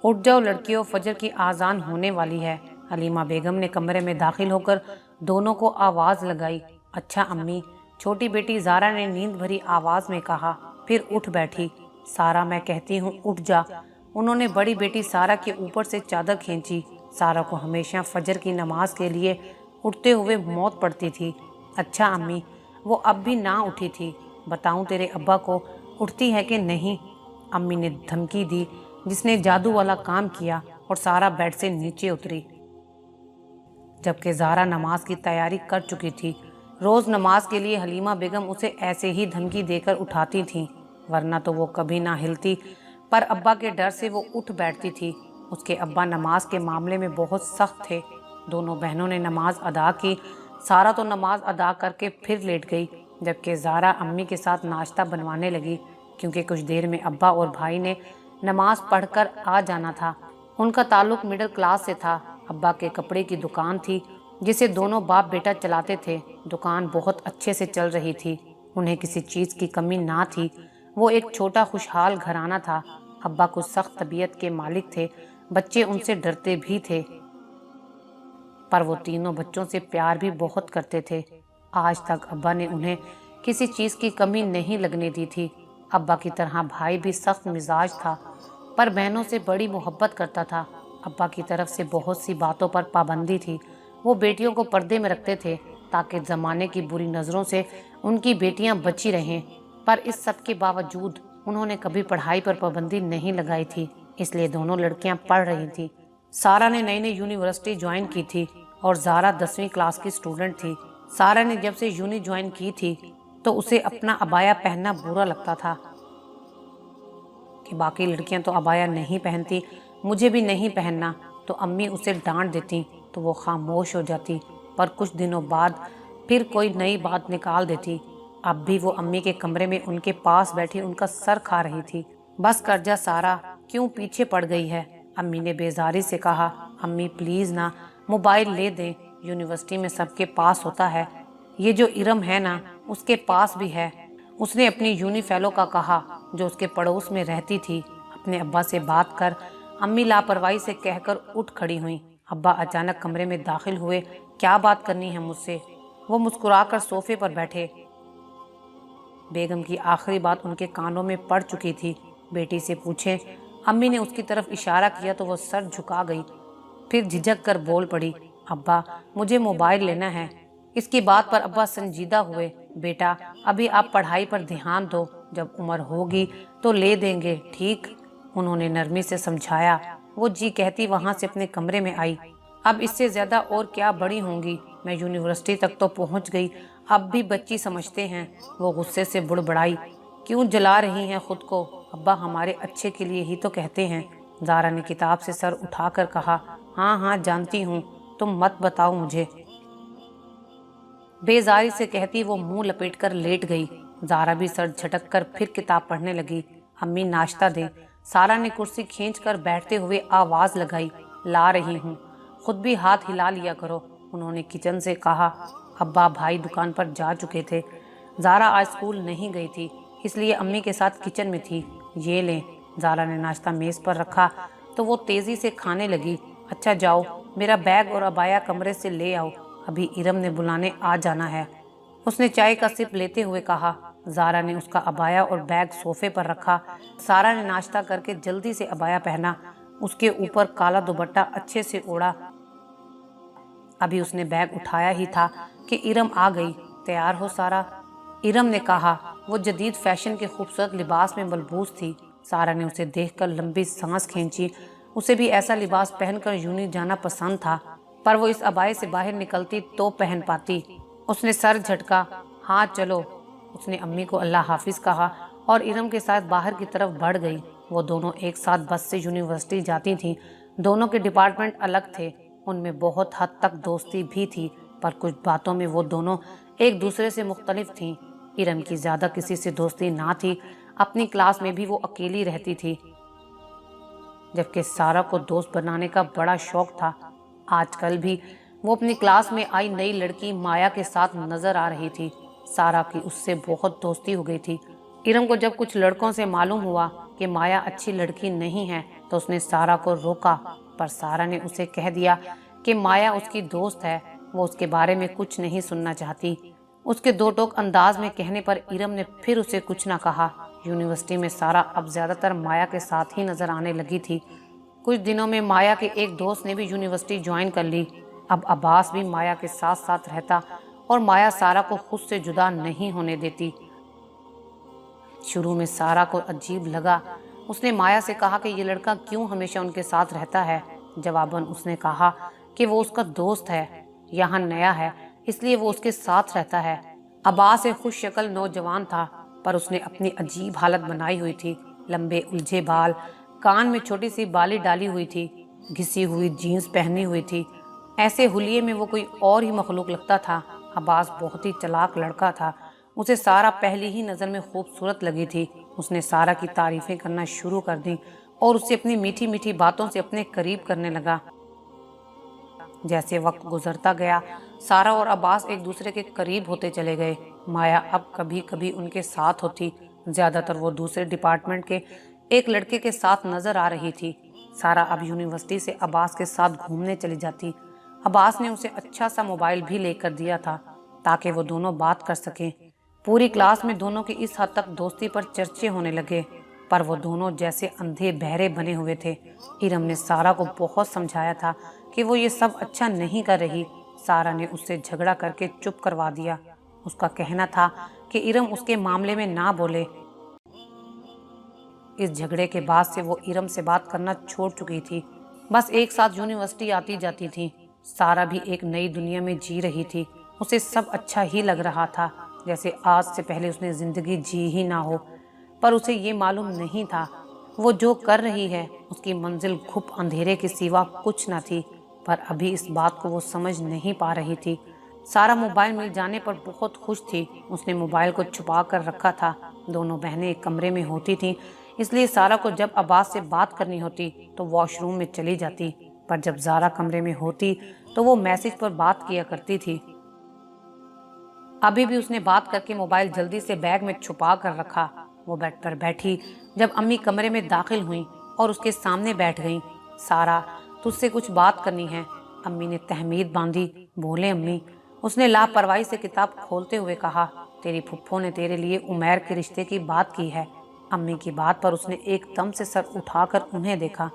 اٹھ جاؤ لڑکیوں، فجر کی آذان ہونے والی ہے۔ حلیمہ بیگم نے کمرے میں داخل ہو کر دونوں کو آواز لگائی۔ اچھا امی، چھوٹی بیٹی زارا نے نیند بھری آواز میں کہا، پھر اٹھ بیٹھی۔ سارا، میں کہتی ہوں اٹھ جا۔ انہوں نے بڑی بیٹی سارا کے اوپر سے چادر کھینچی۔ سارا کو ہمیشہ فجر کی نماز کے لیے اٹھتے ہوئے موت پڑتی تھی۔ اچھا امی، وہ اب بھی نہ اٹھی تھی، بتاؤں تیرے ابا کو اٹھتی ہے کہ نہیں؟ امی نے دھمکی دی، جس نے جادو والا کام کیا اور سارا بیڈ سے نیچے اتری۔ جبکہ زارا نماز کی تیاری کر چکی تھی۔ روز نماز کے لیے حلیمہ بیگم اسے ایسے ہی دھمکی دے کر اٹھاتی تھیں، ورنہ تو وہ کبھی نہ ہلتی، پر ابا کے ڈر سے وہ اٹھ بیٹھتی تھی۔ اس کے ابا نماز کے معاملے میں بہت سخت تھے۔ دونوں بہنوں نے نماز ادا کی۔ سارا تو نماز ادا کر کے پھر لیٹ گئی، جبکہ زارا امی کے ساتھ ناشتہ بنوانے لگی، کیونکہ کچھ دیر میں ابا اور بھائی نے نماز پڑھ کر آ جانا تھا۔ ان کا تعلق مڈل کلاس سے تھا۔ ابا کے کپڑے کی دکان تھی، جسے دونوں باپ بیٹا چلاتے تھے۔ دکان بہت اچھے سے چل رہی تھی، انہیں کسی چیز کی کمی نہ تھی۔ وہ ایک چھوٹا خوشحال گھرانہ تھا۔ ابا کچھ سخت طبیعت کے مالک تھے، بچے ان سے ڈرتے بھی تھے، پر وہ تینوں بچوں سے پیار بھی بہت کرتے تھے۔ آج تک ابا نے انہیں کسی چیز کی کمی نہیں لگنے دی تھی۔ ابا کی طرح بھائی بھی سخت مزاج تھا، پر بہنوں سے بڑی محبت کرتا تھا۔ ابا کی طرف سے بہت سی باتوں پر پابندی تھی۔ وہ بیٹیوں کو پردے میں رکھتے تھے تاکہ زمانے کی بری نظروں سے ان کی بیٹیاں بچی رہیں، پر اس سب کے باوجود انہوں نے کبھی پڑھائی پر پابندی نہیں لگائی تھی، اس لیے دونوں لڑکیاں پڑھ رہی تھیں۔ سارا نے نئی یونیورسٹی جوائن کی تھی اور زارا 10ویں کلاس کی اسٹوڈنٹ تھی۔ سارا نے جب سے یونی جوائن کی تھی تو اسے اپنا عبایا پہننا برا لگتا تھا کہ باقی لڑکیاں تو عبایا نہیں پہنتی، مجھے بھی نہیں پہننا، تو امی اسے ڈانٹ دیتی تو وہ خاموش ہو جاتی، پر کچھ دنوں بعد پھر کوئی نئی بات نکال دیتی۔ اب بھی وہ امی کے کمرے میں ان کے پاس بیٹھی ان کا سر کھا رہی تھی۔ بس کر جا سارا، کیوں پیچھے پڑ گئی ہے؟ امی نے بیزاری سے کہا۔ امی پلیز نا، موبائل لے دیں، یونیورسٹی میں سب کے پاس ہوتا ہے، یہ جو ارم ہے نا اس کے پاس بھی ہے، اس نے اپنی یونی فیلو کا کہا جو اس کے پڑوس میں رہتی تھی۔ اپنے ابا سے بات کر امی لاپرواہی سے کہہ کر اٹھ کھڑی ہوئیں۔ ابا اچانک کمرے میں داخل ہوئے۔ کیا بات کرنی ہے مجھ سے؟ وہ مسکرا کر صوفے پر بیٹھے۔ بیگم کی آخری بات ان کے کانوں میں پڑ چکی تھی۔ بیٹی سے پوچھیں۔ امی نے اس کی طرف اشارہ کیا تو وہ سر جھکا گئی، پھر جھجک کر بول پڑی، ابا مجھے موبائل لینا ہے۔ اس کی بات پر ابا سنجیدہ ہوئے۔ بیٹا ابھی آپ پڑھائی پر دھیان دو، جب عمر ہوگی تو لے دیں گے، ٹھیک؟ انہوں نے نرمی سے سمجھایا۔ وہ جی کہتی وہاں سے اپنے کمرے میں آئی۔ اب اس سے زیادہ اور کیا بڑی ہوں گی، میں یونیورسٹی تک تو پہنچ گئی، اب بھی بچی سمجھتے ہیں۔ وہ غصے سے بڑبڑائی، کیوں جلا رہی ہیں خود کو؟ ابا ہمارے اچھے کے لیے ہی تو کہتے ہیں۔ زارا نے کتاب سے سر اٹھا کر کہا، ہاں ہاں جانتی ہوں، تم مت بتاؤ مجھے۔ بیزاری سے کہتی وہ منہ لپیٹ کر لیٹ گئی۔ زارا بھی سر جھٹک کر پھر کتاب پڑھنے لگی۔ امی ناشتہ دیں۔ سارا نے کرسی کھینچ کر بیٹھتے ہوئے آواز لگائی، لا رہی ہوں، خود بھی ہاتھ ہلا لیا کرو۔ انہوں نے کچن سے کہا۔ ابا بھائی دکان پر جا چکے تھے۔ زارا آج اسکول نہیں گئی تھی، اس لیے امی کے ساتھ کچن میں تھی۔ یہ لیں۔ زارا نے ناشتہ میز پر رکھا تو وہ تیزی سے کھانے لگی۔ اچھا جاؤ، میرا بیگ اور عبایا کمرے سے لے آؤ، ابھی ارم نے بلانے آ جانا ہے، اس نے چائے کا سپ لیتے ہوئے کہا۔ زارا نے اس کا عبایا اور بیگ صوفے پر رکھا۔ سارا نے ناشتہ کر کے جلدی سے عبایا پہنا، اس کے اوپر کالا دوپٹہ اچھے سے اوڑھا۔ ابھی اس نے بیگ اٹھایا ہی تھا کہ ارم آ گئی۔ تیار ہو سارا؟ ارم نے کہا۔ وہ جدید فیشن کے خوبصورت لباس میں ملبوس تھی۔ سارا نے اسے دیکھ کر لمبی سانس کھینچی۔ اسے بھی ایسا لباس پہن کر یونی جانا پسند تھا، پر وہ اس عبائے سے باہر نکلتی تو پہن پاتی۔ اس نے سر جھٹکا۔ ہاں چلو۔ اس نے امی کو اللہ حافظ کہا اور ارم کے ساتھ باہر کی طرف بڑھ گئی۔ وہ دونوں ایک ساتھ بس سے یونیورسٹی جاتی تھیں۔ دونوں کے ڈپارٹمنٹ الگ تھے، ان میں بہت حد تک دوستی بھی تھی، پر کچھ باتوں میں وہ دونوں ایک دوسرے سے مختلف تھیں۔ ارم کی زیادہ کسی سے دوستی نہ تھی، اپنی کلاس میں بھی وہ اکیلی رہتی تھی، جبکہ سارا کو دوست بنانے کا بڑا شوق تھا۔ آج کل بھی وہ اپنی کلاس میں آئی نئی لڑکی مایا کے ساتھ نظر آ رہی تھی۔ سارا کی اس سے بہت دوستی ہو گئی تھی۔ ارم کو جب کچھ لڑکوں سے معلوم ہوا کہ مایا اچھی لڑکی نہیں ہے تو اس نے سارا کو روکا، پر سارا نے اسے کہہ دیا کہ مایا اس کی دوست ہے، وہ اس کے بارے میں کچھ نہیں سننا چاہتی۔ اس کے دو ٹوک انداز میں کہنے پر ارم نے پھر اسے کچھ نہ کہا۔ یونیورسٹی میں سارا اب زیادہ تر مایا کے ساتھ ہی نظر آنے لگی تھی۔ کچھ دنوں میں مایا کے ایک دوست نے بھی یونیورسٹی جوائن کر لی۔ اب عباس بھی مایا کے ساتھ ساتھ رہتا اور مایا سارا کو خود سے جدا نہیں ہونے دیتی۔ شروع میں سارا کو عجیب لگا۔ اس نے مایا سے کہا کہ یہ لڑکا کیوں ہمیشہ ان کے ساتھ رہتا ہے؟ جواباً اس نے کہا کہ وہ اس کا دوست ہے، یہاں نیا ہے اس لیے وہ اس کے ساتھ رہتا ہے۔ عباس ایک خوش شکل نوجوان تھا، پر اس نے اپنی عجیب حالت بنائی ہوئی تھی۔ لمبے الجھے بال، کان میں چھوٹی سی بالی ڈالی ہوئی تھی، گھسی ہوئی جینس پہنی ہوئی تھی۔ ایسے حلیے میں وہ کوئی اور ہی مخلوق لگتا تھا۔ عباس بہت ہی چلاک لڑکا تھا۔ اسے سارا پہلی ہی نظر میں خوبصورت لگی تھی۔ اس نے سارا کی تعریفیں کرنا شروع کر دیں اور اسے اپنی میٹھی میٹھی باتوں سے اپنے قریب کرنے لگا۔ جیسے وقت گزرتا گیا، سارا اور عباس ایک دوسرے کے قریب ہوتے چلے گئے۔ مایا اب کبھی کبھی ان کے ساتھ ہوتی، زیادہ تر وہ دوسرے ڈپارٹمنٹ کے ایک لڑکے کے ساتھ نظر آ رہی تھی۔ سارا اب یونیورسٹی سے عباس کے ساتھ گھومنے چلی جاتی۔ عباس نے اسے اچھا سا موبائل بھی لے کر دیا تھا تاکہ وہ دونوں بات کر سکیں۔ پوری کلاس میں دونوں کی اس حد تک دوستی پر چرچے ہونے لگے، پر وہ دونوں جیسے اندھے بہرے بنے ہوئے تھے۔ ارم نے سارا کو بہت سمجھایا تھا کہ وہ یہ سب اچھا نہیں کر رہی۔ سارا نے اس سے جھگڑا کر کے چپ کروا دیا۔ اس کا کہنا تھا کہ ارم اس کے معاملے میں نہ بولے۔ اس جھگڑے کے بعد سے وہ ارم سے بات کرنا چھوڑ چکی تھی، بس ایک ساتھ یونیورسٹی آتی جاتی تھی۔ سارا بھی ایک نئی دنیا میں جی رہی تھی۔ اسے سب اچھا ہی لگ رہا تھا، جیسے آج سے پہلے اس نے زندگی جی ہی نہ ہو، پر اسے یہ معلوم نہیں تھا وہ جو کر رہی ہے اس کی منزل گھپ اندھیرے کے سوا کچھ نہ تھی، پر ابھی اس بات کو وہ سمجھ نہیں پا رہی تھی۔ سارا موبائل مل جانے پر بہت خوش تھی۔ اس نے موبائل کو چھپا کر رکھا تھا۔ دونوں بہنیں ایک کمرے میں ہوتی تھیں، اس لیے سارا کو جب عباس سے بات کرنی ہوتی تو واش روم میں چلی جاتی، پر جب زارا کمرے میں ہوتی تو وہ میسج پر بات کیا کرتی تھی۔ ابھی بھی اس نے بات کر کے موبائل جلدی سے بیگ میں چھپا کر رکھا۔ وہ بیڈ پر بیٹھی جب امی کمرے میں داخل ہوئیں اور اس کے سامنے بیٹھ گئیں۔ سارا، تجھ سے کچھ بات کرنی ہے۔ امی نے تحمید باندھی۔ بولے امی۔ اس نے لاپرواہی سے کتاب کھولتے ہوئے کہا، تیری پھپھو نے تیرے لیے عمیر کے رشتے کی بات کی ہے۔ امی کی بات پر اس نے ایک دم سے سر اٹھا کر انہیں دیکھا۔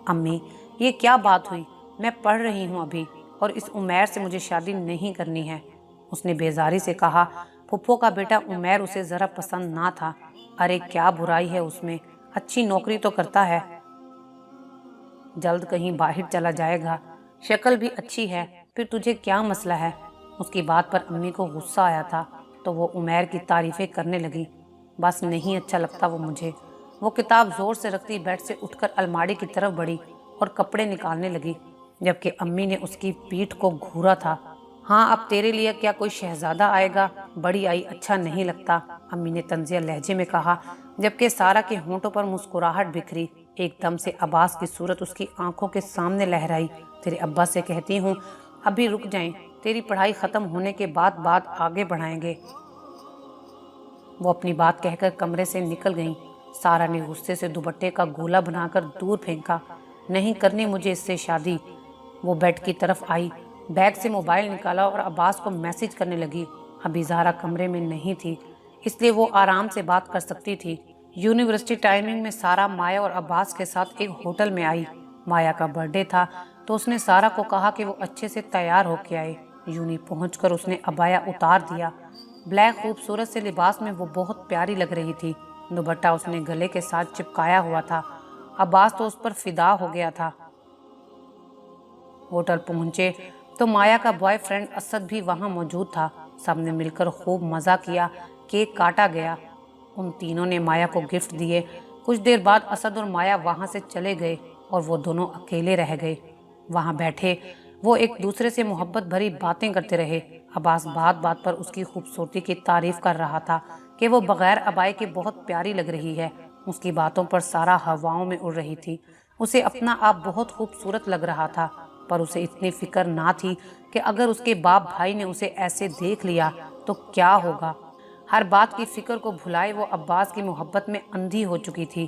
امی، یہ کیا بات ہوئی؟ میں پڑھ رہی ہوں ابھی، اور اس عمیر سے مجھے شادی نہیں کرنی ہے۔ اس نے بیزاری سے کہا، پھپھو کا بیٹا عمیر اسے ذرا پسند نہ تھا۔ ارے کیا برائی ہے اس میں، اچھی نوکری تو کرتا ہے، جلد کہیں باہر چلا جائے گا، شکل بھی اچھی ہے، پھر تجھے کیا مسئلہ ہے؟ اس کی بات پر امی کو غصہ آیا تھا تو وہ عمیر کی تعریفیں کرنے لگی۔ بس نہیں اچھا لگتا وہ مجھے۔ وہ کتاب زور سے رکھتی بیڈ سے اٹھ کر الماری کی طرف بڑھی اور کپڑے نکالنے لگی، جبکہ امی نے اس کی پیٹھ کو گھورا تھا۔ ہاں، اب تیرے لیے کیا کوئی شہزادہ آئے گا؟ بڑی آئی اچھا نہیں لگتا، امی نے طنزیہ لہجے میں کہا، جبکہ سارا کے ہونٹوں پر مسکراہٹ بکھری۔ ایک دم سے عباس کی صورت اس کی آنکھوں کے سامنے لہرائی۔ تیرے ابا سے کہتی ہوں ابھی رک جائیں، تیری پڑھائی ختم ہونے کے بعد بات آگے بڑھائیں گے۔ وہ اپنی بات کہہ کر کمرے سے نکل گئیں۔ سارا نے غصے سے دوپٹے کا گولا بنا کر دور پھینکا۔ نہیں کرنی مجھے اس سے شادی۔ وہ بیڈ کی طرف آئی، بیگ سے موبائل نکالا اور عباس کو میسج کرنے لگی۔ ابھی زارا کمرے میں نہیں تھی، اس لیے وہ آرام سے بات کر سکتی تھی۔ یونیورسٹی ٹائمنگ میں سارا مایا اور عباس کے ساتھ ایک ہوٹل میں آئی۔ مایا کا برتھ ڈے تھا تو اس نے سارا کو کہا کہ وہ اچھے سے تیار ہو کے آئے۔ یونی پہنچ کر اس نے عبایا اتار دیا۔ بلیک خوبصورت سے لباس میں وہ بہت پیاری لگ رہی تھی۔ دوپٹہ اس نے گلے کے ساتھ چپکایا ہوا تھا۔ عباس تو اس پر فدا ہو گیا تھا۔ ہوٹل پہنچے تو مایا کا بوائے فرینڈ اسد بھی وہاں موجود تھا۔ سب نے مل کر خوب مزہ کیا، کیک کاٹا گیا۔ ان تینوں نے مایا کو گفٹ دیے۔ کچھ دیر بعد اسد اور مایا وہاں سے چلے گئے اور وہ دونوں اکیلے رہ گئے۔ وہاں بیٹھے وہ ایک دوسرے سے محبت بھری باتیں کرتے رہے۔ عباس بات بات پر اس کی خوبصورتی کی تعریف کر رہا تھا کہ وہ بغیر عبائے کے بہت پیاری لگ رہی ہے۔ اس کی باتوں پر سارا ہواؤں میں اڑ رہی تھی۔ اسے اپنا آپ بہت خوبصورت لگ رہا تھا، پر اسے اتنی فکر نہ تھی کہ اگر اس کے باپ بھائی نے اسے ایسے دیکھ لیا تو کیا ہوگا۔ ہر بات کی فکر کو بھلائے وہ عباس کی محبت میں اندھی ہو چکی تھی۔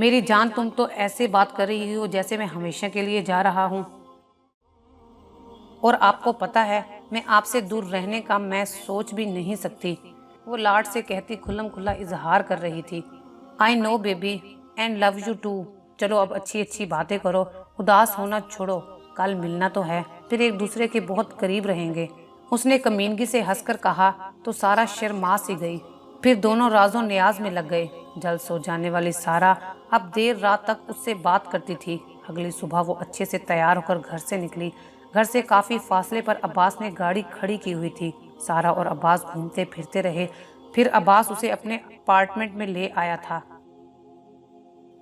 میری جان، تم تو ایسے بات کر رہی ہو جیسے میں ہمیشہ کے لیے جا رہا ہوں، اور آپ کو پتہ ہے میں آپ سے دور رہنے کا میں سوچ بھی نہیں سکتی، وہ لاڈ سے کہتی کھلم کھلا اظہار کر رہی تھی۔ I know baby and love you too. چلو اب اچھی اچھی باتیں کرو، اداس ہونا چھوڑو، کل ملنا تو ہے، پھر ایک دوسرے کے بہت قریب رہیں گے۔ اس نے کمینگی سے ہنس کر کہا تو سارا شرما سی گئی۔ پھر دونوں راز و نیاز میں لگ گئے۔ جلد سو جانے والی سارا اب دیر رات تک اس سے بات کرتی تھی۔ اگلی صبح وہ اچھے سے تیار ہو کر گھر سے نکلی۔ گھر سے کافی فاصلے پر عباس نے گاڑی کھڑی کی ہوئی تھی۔ سارا اور عباس گھومتے پھرتے رہے۔ پھر عباس اسے اپنے اپارٹمنٹ میں لے آیا تھا۔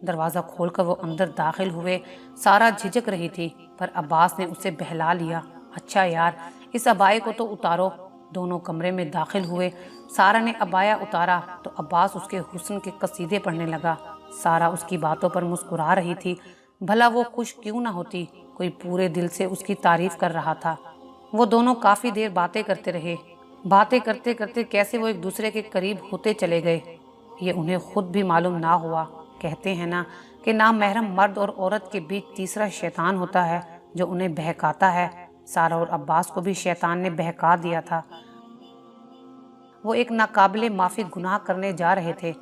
دروازہ کھول کر وہ اندر داخل ہوئے۔ سارا جھجک رہی تھی پر عباس نے اسے بہلا لیا۔ اچھا یار، اس عبائے کو تو اتارو۔ دونوں کمرے میں داخل ہوئے۔ سارا نے عبایا اتارا تو عباس اس کے حسن کے قصیدے پڑھنے لگا۔ سارا اس کی باتوں پر مسکرا رہی تھی۔ بھلا وہ خوش کیوں نہ ہوتی، کوئی پورے دل سے اس کی تعریف کر رہا تھا۔ وہ دونوں کافی دیر باتیں کرتے رہے۔ باتیں کرتے کرتے کیسے وہ ایک دوسرے کے قریب ہوتے چلے گئے، یہ انہیں خود بھی معلوم نہ ہوا۔ کہتے ہیں نا کہ نامحرم مرد اور عورت کے بیچ تیسرا شیطان ہوتا ہے جو انہیں بہکاتا ہے۔ سارا اور عباس کو بھی شیطان نے بہکا دیا تھا۔ وہ ایک ناقابل معافی گناہ کرنے جا رہے تھے۔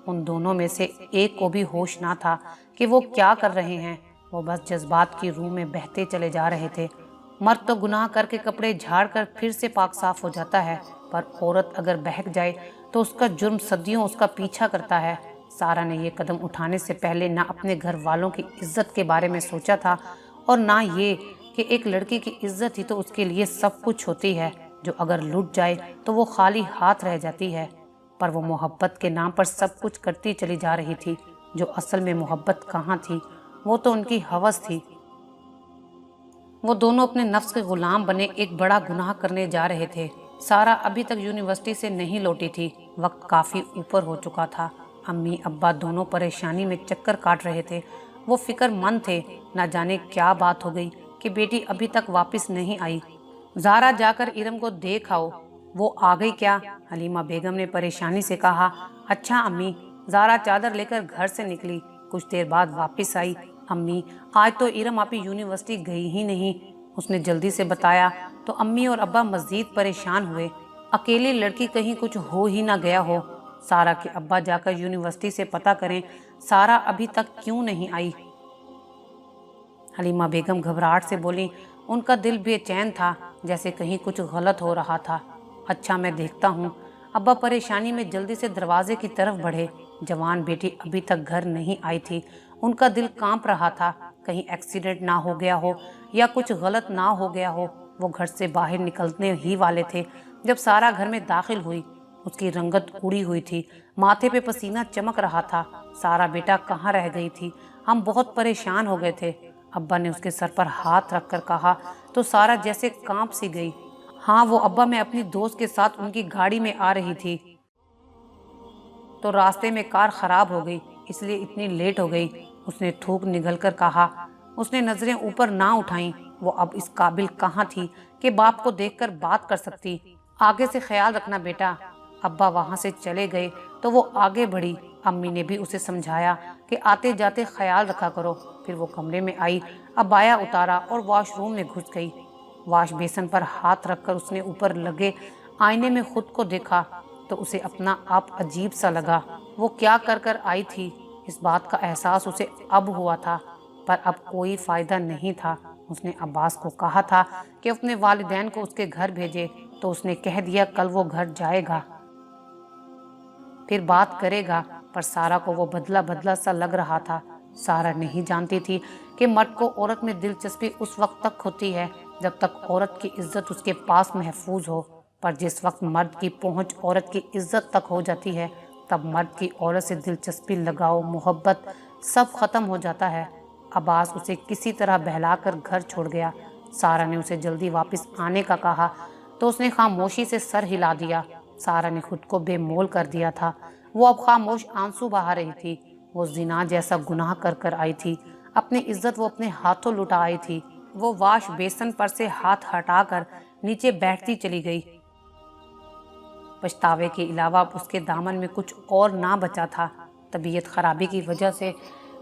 ان دونوں میں سے ایک کو بھی ہوش نہ تھا کہ وہ کیا کر رہے ہیں۔ وہ بس جذبات کی روح میں بہتے چلے جا رہے تھے۔ مرد تو گناہ کر کے کپڑے جھاڑ کر پھر سے پاک صاف ہو جاتا ہے، پر عورت اگر بہک جائے تو اس کا جرم صدیوں اس کا پیچھا کرتا ہے۔ سارا نے یہ قدم اٹھانے سے پہلے نہ اپنے گھر والوں کی عزت کے بارے میں سوچا تھا اور نہ یہ کہ ایک لڑکی کی عزت ہی تو اس کے لیے سب کچھ ہوتی ہے، جو اگر لٹ جائے تو وہ خالی ہاتھ رہ جاتی ہے۔ پر وہ محبت کے نام پر سب کچھ کرتی چلی جا رہی تھی، جو اصل میں محبت کہاں تھی، وہ تو ان کی ہوس تھی۔ وہ دونوں اپنے نفس کے غلام بنے ایک بڑا گناہ کرنے جا رہے تھے۔ سارا ابھی تک یونیورسٹی سے نہیں لوٹی تھی۔ وقت کافی اوپر ہو چکا تھا۔ امی ابا دونوں پریشانی میں چکر کاٹ رہے تھے۔ وہ فکر مند تھے، نہ جانے کیا بات ہو گئی کہ بیٹی ابھی تک واپس نہیں آئی۔ زارا جا کر ارم کو دیکھ آؤ، وہ آ گئی کیا؟ حلیمہ بیگم نے پریشانی سے کہا۔ اچھا امی۔ زارا چادر لے کر گھر سے نکلی، کچھ دیر بعد واپس آئی۔ امی، آج تو ارم آپی یونیورسٹی گئی ہی نہیں، اس نے جلدی سے بتایا تو امی اور ابا مزید پریشان ہوئے۔ اکیلی لڑکی کہیں کچھ ہو ہی نہ گیا ہو۔ سارا کے ابا جا کر یونیورسٹی سے پتہ کریں سارا ابھی تک کیوں نہیں آئی۔ حلیمہ بیگم گھبراہٹ سے بولی۔ ان کا دل بے چین تھا، جیسے کہیں کچھ غلط ہو رہا تھا۔ اچھا میں دیکھتا ہوں۔ ابا پریشانی میں جلدی سے دروازے کی طرف بڑھے۔ جوان بیٹی ابھی تک گھر نہیں آئی تھی۔ ان کا دل کانپ رہا تھا، کہیں ایکسیڈنٹ نہ ہو گیا ہو یا کچھ غلط نہ ہو گیا ہو۔ وہ گھر سے باہر نکلنے ہی والے تھے جب سارا گھر میں داخل ہوئی۔ اس کی رنگت اڑی ہوئی تھی، ماتھے پہ پسینہ چمک رہا تھا۔ سارا بیٹا کہاں رہ گئی تھی؟ ہم بہت پریشان ہو گئے تھے، ابا نے اس کے سر پر ہاتھ رکھ کر کہا تو سارا جیسے کانپ سی گئی۔ ہاں وہ ابا، میں اپنی دوست کے ساتھ ان کی گاڑی میں آ رہی تھی تو راستے میں کار خراب ہو گئی، اس لیے اتنی لیٹ ہو گئی، اس نے تھوک نگل کر کہا۔ اس نے نظریں اوپر نہ اٹھائیں، وہ اب اس قابل کہاں تھی کہ باپ کو دیکھ کر بات کر سکتی۔ آگے سے خیال رکھنا بیٹا۔ ابا وہاں سے چلے گئے تو وہ آگے بڑھی۔ امی نے بھی اسے سمجھایا کہ آتے جاتے خیال رکھا کرو۔ پھر وہ کمرے میں آئی، عبایا اتارا اور واش روم میں گھس گئی۔ واش بیسن پر ہاتھ رکھ کر اس نے اوپر لگے آئینے میں خود کو دیکھا تو اسے اپنا آپ عجیب سا لگا۔ وہ کیا کر کر آئی تھی، اس بات کا احساس اسے اب ہوا تھا، پر اب کوئی فائدہ نہیں تھا۔ اس نے عباس کو کہا تھا کہ اپنے والدین کو اس کے گھر بھیجے، تو اس نے کہہ دیا کل وہ گھر جائے گا، پھر بات کرے گا، پر سارا کو وہ بدلا بدلا سا لگ رہا تھا۔ سارا نہیں جانتی تھی کہ مرد کو عورت میں دلچسپی اس وقت تک ہوتی ہے جب تک عورت کی عزت اس کے پاس محفوظ ہو، پر جس وقت مرد کی پہنچ عورت کی عزت تک ہو جاتی ہے تب مرد کی عورت سے دلچسپی، لگاؤ، محبت سب ختم ہو جاتا ہے۔ عباس اسے کسی طرح بہلا کر گھر چھوڑ گیا۔ سارا نے اسے جلدی واپس آنے کا کہا تو اس نے خاموشی سے سر ہلا دیا۔ سارا نے خود کو بے مول کر دیا تھا۔ وہ اب خاموش آنسو بہا رہی تھی۔ وہ زنا جیسا گناہ کر کر آئی تھی، اپنی عزت وہ اپنے ہاتھوں لٹا آئی تھی۔ وہ واش بیسن پر سے ہاتھ ہٹا کر نیچے بیٹھتی چلی گئی۔ پچھتاوے کے علاوہ اس کے دامن میں کچھ اور نہ بچا تھا۔ طبیعت خرابی کی وجہ سے